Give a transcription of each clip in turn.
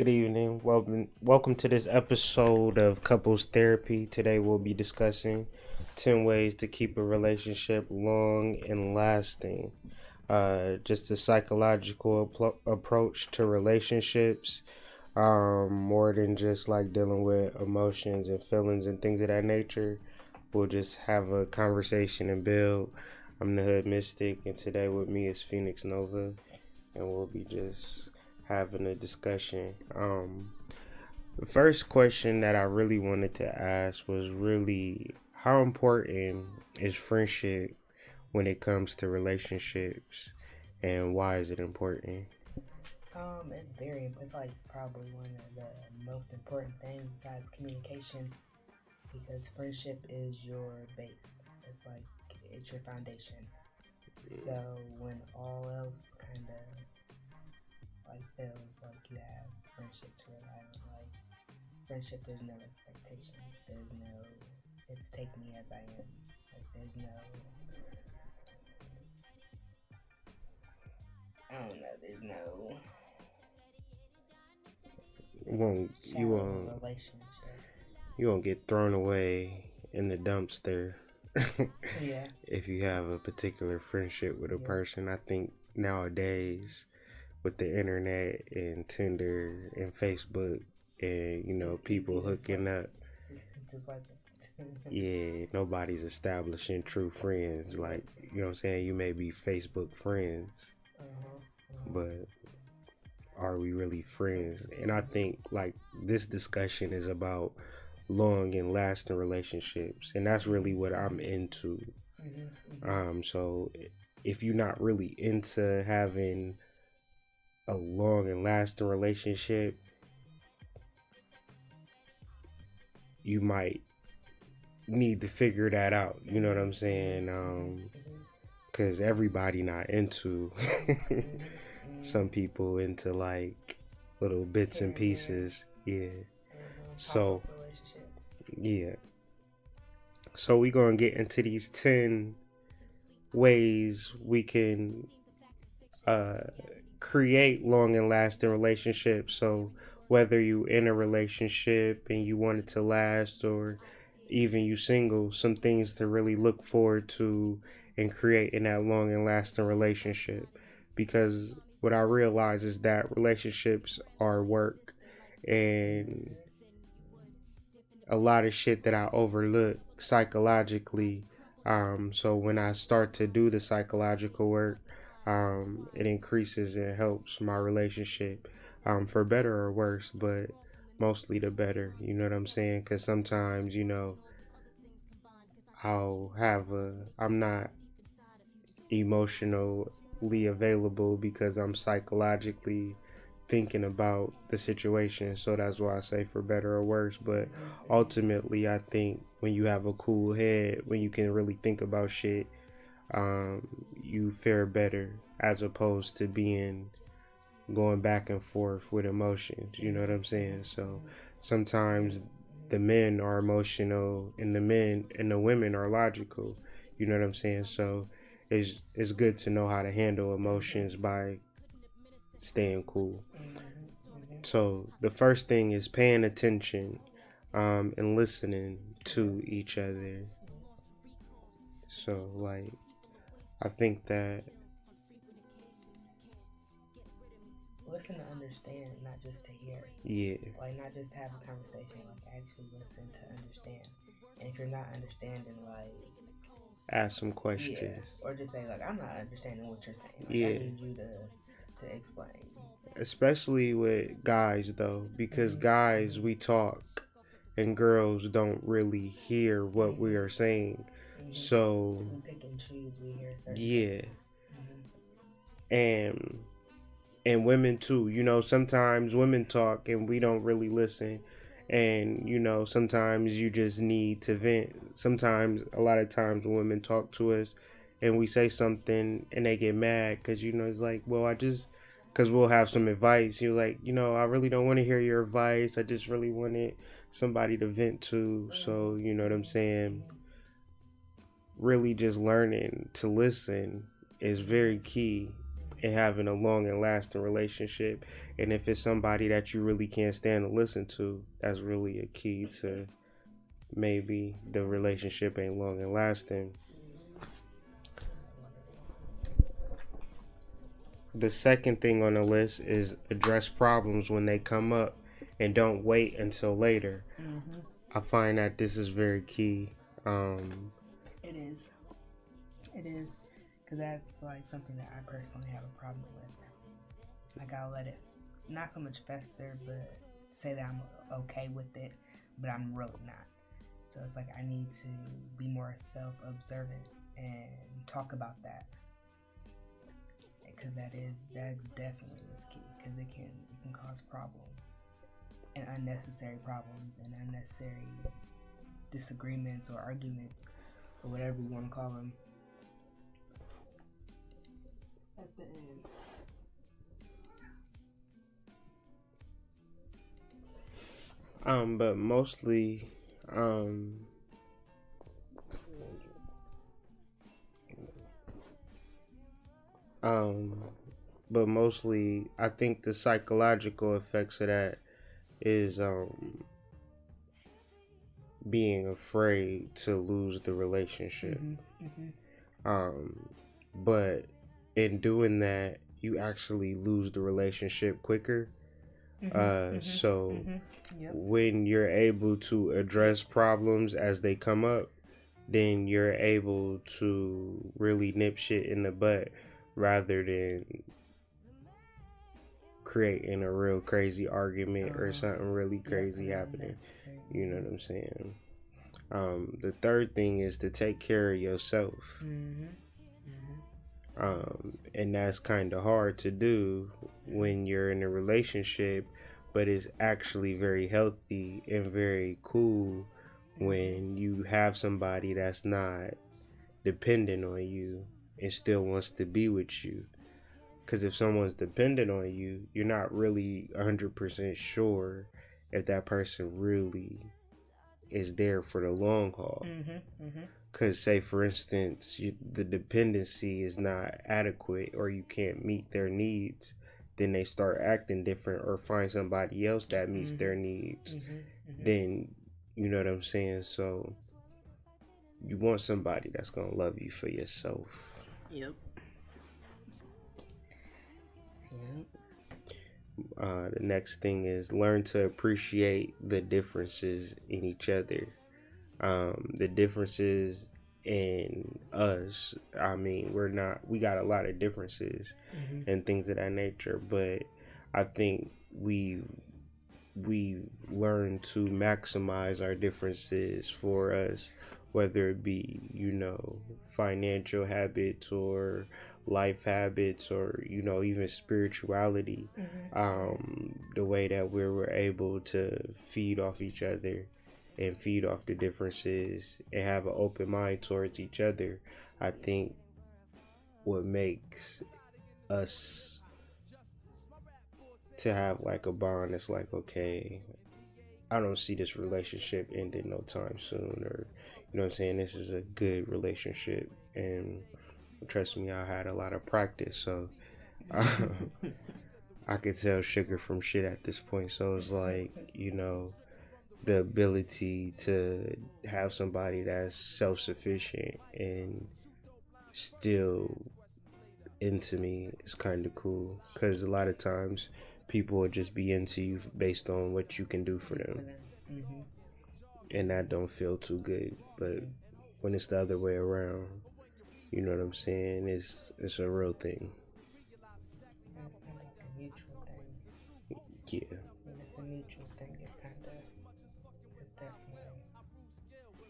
Good evening. Welcome to this episode of Couples Therapy. Today we'll be discussing 10 ways to keep a relationship long and lasting. Just a psychological approach to relationships, more than just like dealing with emotions and feelings and things of that nature. We'll just have a conversation and build. I'm the Hood Mystic, and today with me is Phoenix Nova, and we'll be just having a discussion. The first question that I really wanted to ask was really how important is friendship when it comes to relationships, and why is it important? It's like probably one of the most important things besides communication because friendship is your base. It's like it's your foundation. So when all else kind of like feels like you have friendship to rely on, like friendship, there's no expectations. There's no, it's take me as I am. Like there's no, I don't know. There's no You won't you shallow won't relationship. you won't get thrown away in the dumpster Yeah. if you have a particular friendship with a Yeah. person. I think nowadays with the internet and Tinder and Facebook and It's people easy to hooking swipe, up, to swipe it. yeah, nobody's establishing true friends. Like, you know what I'm saying? You may be Facebook friends, but are we really friends? And I think like this discussion is about long and lasting relationships, and that's really what I'm into. So if you're not really into having a long and lasting relationship, you might need to figure that out. You know what I'm saying? Because everybody not into. Some people into like little bits and pieces. Yeah. So Relationships. yeah. So we gonna get into these 10 ways we can uh create long and lasting relationships. So whether you in a relationship and you want it to last, or even you single, some things to really look forward to and creating that long and lasting relationship. Because what I realize is that relationships are work, and a lot of shit that I overlook psychologically. So when I start to do the psychological work, it increases and helps my relationship, for better or worse, but mostly the better. You know what I'm saying? Because sometimes, I'm not emotionally available because I'm psychologically thinking about the situation. So that's why I say for better or worse. But ultimately, I think when you have a cool head, when you can really think about shit, you fare better as opposed to being going back and forth with emotions. You know what I'm saying? So sometimes the men are emotional and the women are logical. You know what I'm saying? So it's good to know how to handle emotions by staying cool. So the first thing is paying attention, and listening to each other. So like I think that Listen to understand, not just to hear. yeah, Like not just to have a conversation, like actually listen to understand. And if you're not understanding, like ask some yeah, questions. or just say like I'm not understanding what you're saying. Like I Yeah, need you to explain. especially with guys though, because guys we talk and girls don't really hear what we are saying. So We pick and choose. We hear certain yeah, things. and women too. Sometimes women talk and we don't really listen. And sometimes you just need to vent. Sometimes, a lot of times, when women talk to us and we say something and they get mad because it's like, well, because we'll have some advice. You're like, I really don't want to hear your advice. I just really wanted somebody to vent to. So, you know what I'm saying? Really just learning to listen is very key. and having a long and lasting relationship. And if it's somebody that you really can't stand to listen to, that's really a key to maybe the relationship ain't long and lasting. The second thing on the list is address problems when they come up and don't wait until later. Mm-hmm. I find that this is very key. It is. It is. Because that's like something that I personally have a problem with. Like, I'll let it not so much fester, but say that I'm okay with it, but I'm really not. So it's like I need to be more self-observant and talk about that. Because that definitely is key. Because it can cause problems, and unnecessary problems, and unnecessary disagreements or arguments, or whatever you want to call them, at the end. But mostly, I think the psychological effects of that is being afraid to lose the relationship. But in doing that, you actually lose the relationship quicker. So Yep. when you're able to address problems as they come up, then you're able to really nip shit in the butt rather than creating a real crazy argument or something really crazy happening. You know what I'm saying? The third thing is to take care of yourself. And that's kind of hard to do when you're in a relationship, but it's actually very healthy and very cool when you have somebody that's not dependent on you and still wants to be with you. Because if someone's dependent on you, you're not really 100% sure if that person really is there for the long haul. Because, say, for instance, the dependency is not adequate or you can't meet their needs, then they start acting different or find somebody else that meets their needs. Then, you know what I'm saying? So, you want somebody that's going to love you for yourself. Yep. The next thing is learn to appreciate the differences in each other. The differences in us, I mean, we got a lot of differences and things of that nature, but I think we've learned to maximize our differences for us, whether it be, financial habits or life habits or, even spirituality. The way that we were able to feed off each other and feed off the differences and have an open mind towards each other, I think what makes us to have like a bond that's like, okay, I don't see this relationship ending no time soon, or you know what I'm saying, this is a good relationship. And trust me, I had a lot of practice, so I could tell sugar from shit at this point. So it's like, the ability to have somebody that's self-sufficient and still into me is kind of cool, because a lot of times people will just be into you based on what you can do for them, and that don't feel too good. But when it's the other way around, you know what I'm saying, it's a real thing. It's kind of like a mutual thing. Yeah. When it's a mutual thing, it's definitely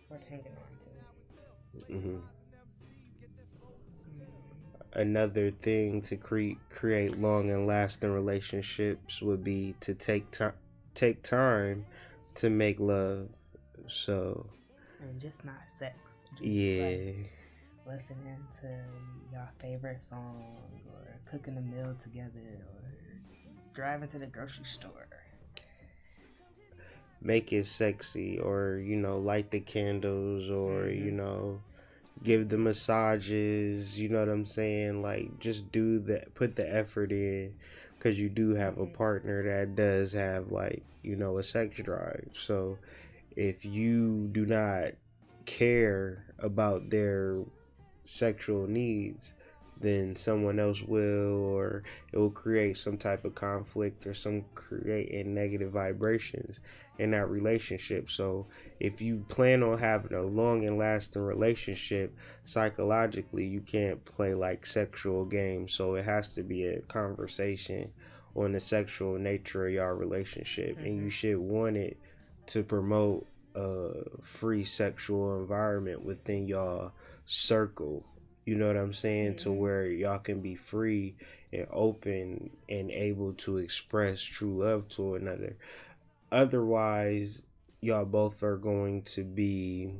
worth hanging on to. Another thing to create long and lasting relationships would be to take time to make love. So, and just not sex. Just yeah. Listening to your favorite song, or cooking a meal together, or driving to the grocery store. Make it sexy, or light the candles, or give the massages, you know what I'm saying? Like, just do that, put the effort in, because you do have a partner that does have, like, you know, a sex drive. So if you do not care about their sexual needs, then someone else will, or it will create some type of conflict or some creating negative vibrations in that relationship. So if you plan on having a long and lasting relationship, psychologically you can't play like sexual games. So it has to be a conversation on the sexual nature of your relationship, and you should want it to promote a free sexual environment within y'all circle. You know what I'm saying? To where y'all can be free and open and able to express true love to another. Otherwise, y'all both are going to be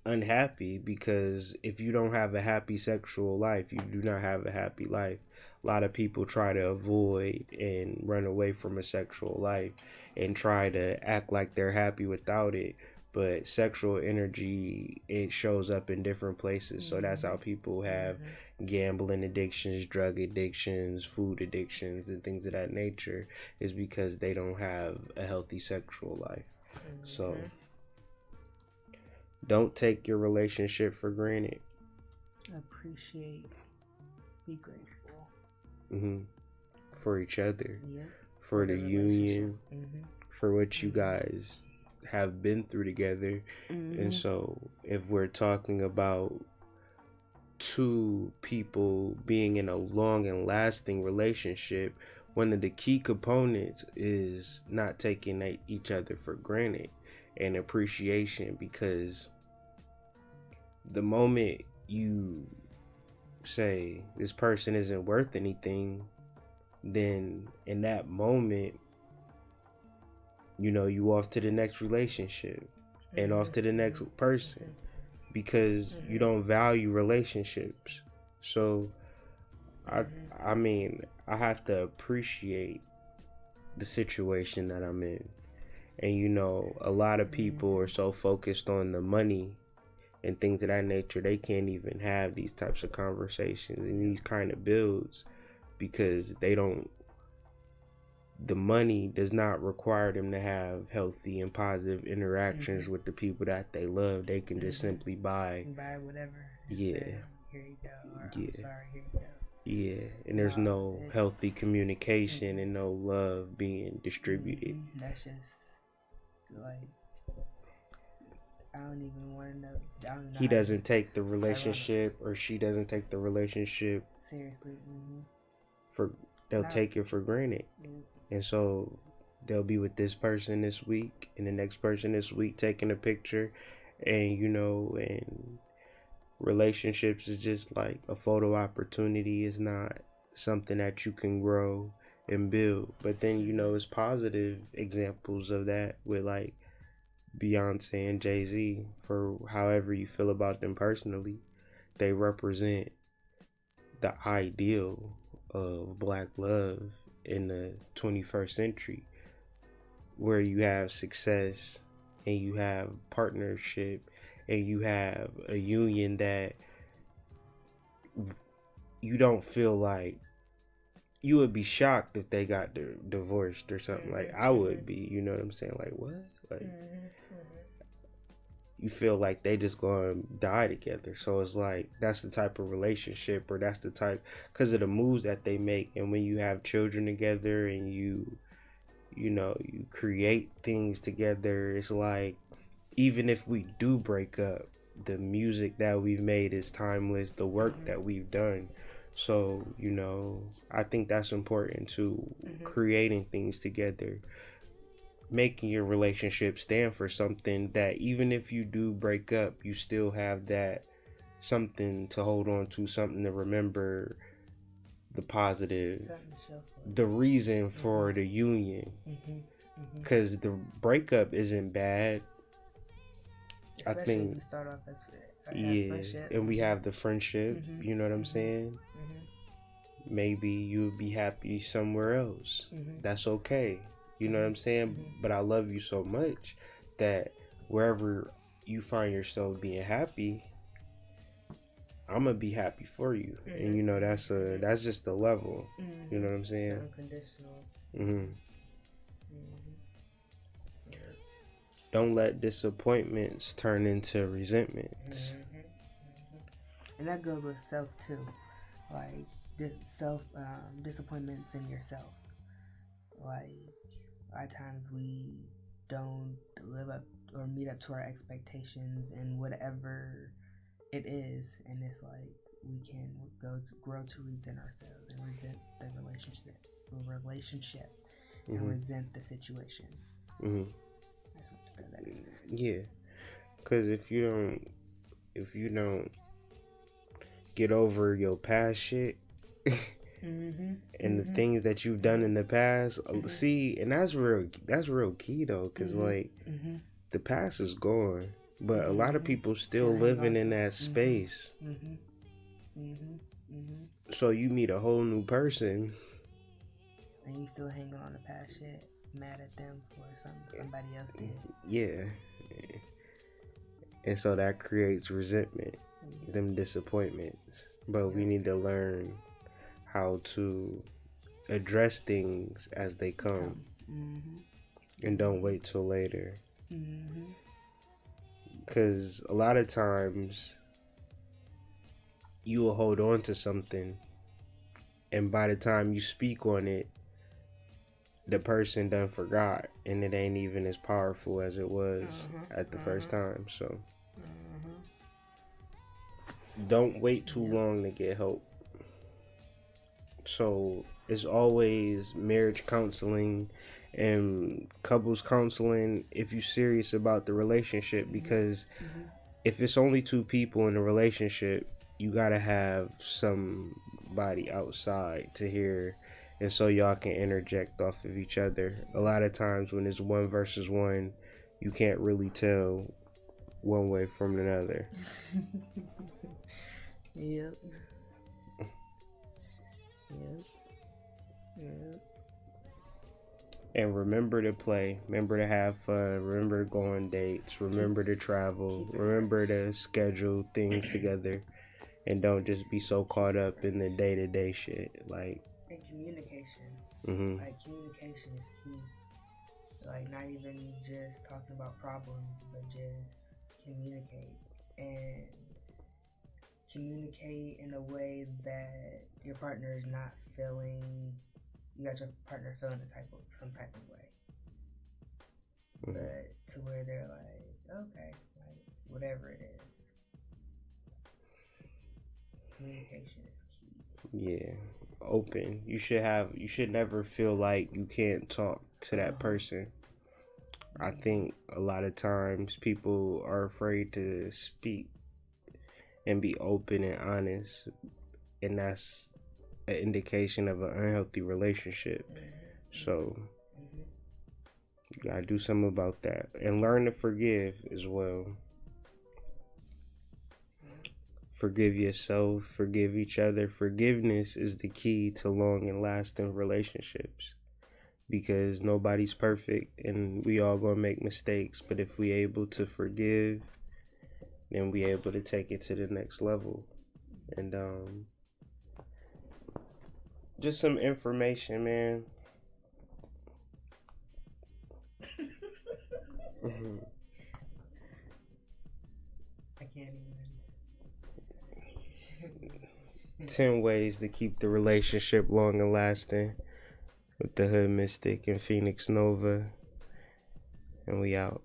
unhappy, because if you don't have a happy sexual life, you do not have a happy life. A lot of people try to avoid and run away from a sexual life and try to act like they're happy without it. But sexual energy, it shows up in different places. So that's how people have gambling addictions, drug addictions, food addictions, and things of that nature, is because they don't have a healthy sexual life. So don't take your relationship for granted. Appreciate, be grateful. For each other. Yeah. For the union. For what you guys have been through together. And so if we're talking about two people being in a long and lasting relationship, one of the key components is not taking each other for granted and appreciation. Because the moment you say this person isn't worth anything, then in that moment, you know, you off to the next relationship and off to the next person, because you don't value relationships. So I mean, I have to appreciate the situation that I'm in. And you know, a lot of people are so focused on the money and things of that nature, they can't even have these types of conversations and these kind of builds, because the money does not require them to have healthy and positive interactions with the people that they love. They can just simply buy whatever. Yeah. Say, here you go. Or, Yeah. I'm sorry, here you go. Yeah, and there's no healthy communication and no love being distributed. That's just like, I don't even want to know. I don't know. He doesn't take the relationship, or she doesn't take the relationship seriously. They'll take it for granted. And so they'll be with this person this week and the next person this week, taking a picture. And you know, and relationships is just like a photo opportunity. It's not something that you can grow and build. But then, you know, it's positive examples of that with like Beyonce and Jay-Z. For however you feel about them personally, they represent the ideal of black love in the 21st century, where you have success and you have partnership and you have a union that you don't feel like, you would be shocked if they got divorced or something. Like I would be, you know what I'm saying? Like what? Like you feel like they just gonna die together. So it's like, that's the type of relationship, or that's the type, because of the moves that they make. And when you have children together and you know, you create things together, it's like, even if we do break up, the music that we've made is timeless, the work that we've done. So, you know, I think that's important too. Creating things together, making your relationship stand for something, that even if you do break up, you still have that something to hold on to, something to remember, the positive, the reason for the union. Because the breakup isn't bad. Especially I think if you start off as friendship. And we have the friendship, you know what I'm saying? Maybe you would be happy somewhere else. That's okay. You know what I'm saying? But I love you so much that wherever you find yourself being happy, I'm gonna be happy for you. And you know, that's just a level. You know what I'm saying? It's unconditional. Don't let disappointments turn into resentments. And that goes with self too, like disappointments in yourself. Like, a lot of times we don't live up or meet up to our expectations in whatever it is, and it's like we can grow to resent ourselves and resent the relationship, and resent the situation. Yeah, because if you don't get over your past shit and the things that you've done in the past, see, and that's real key though, because like the past is gone, but a lot of people still living in that space. So you meet a whole new person and you still hanging on the past shit, mad at them for something somebody else did. Yeah. And so that creates resentment, them disappointments. But we need to learn how to address things as they come. And don't wait till later. Because a lot of times you will hold on to something, and by the time you speak on it, the person done forgot, and it ain't even as powerful as it was at the first time. So don't wait too long to get help. So it's always marriage counseling and couples counseling if you're serious about the relationship, because if it's only two people in a relationship, you gotta have somebody outside to hear, and so y'all can interject off of each other. A lot of times when it's one versus one, you can't really tell one way from another. Yep. And remember to play, remember to have fun, remember to go on dates, remember to travel, remember to schedule things together, and don't just be so caught up in the day-to-day shit. Like, and communication. Like, communication is key. Like, not even just talking about problems, but just communicate. And communicate in a way that your partner is not feeling, you got your partner feeling some type of way. But to where they're like, okay, like, whatever it is. Communication is key. Yeah. Open. You should never feel like you can't talk to that person. I think a lot of times people are afraid to speak and be open and honest, and that's an indication of an unhealthy relationship. So you gotta do something about that, and learn to forgive as well. Forgive yourself, forgive each other. Forgiveness is the key to long and lasting relationships, because nobody's perfect and we all gonna make mistakes. But if we able to forgive, then we able to take it to the next level. And just some information, man. I can't even. 10 ways to keep the relationship long and lasting with the Hood Mystic and Phoenix Nova. And we out.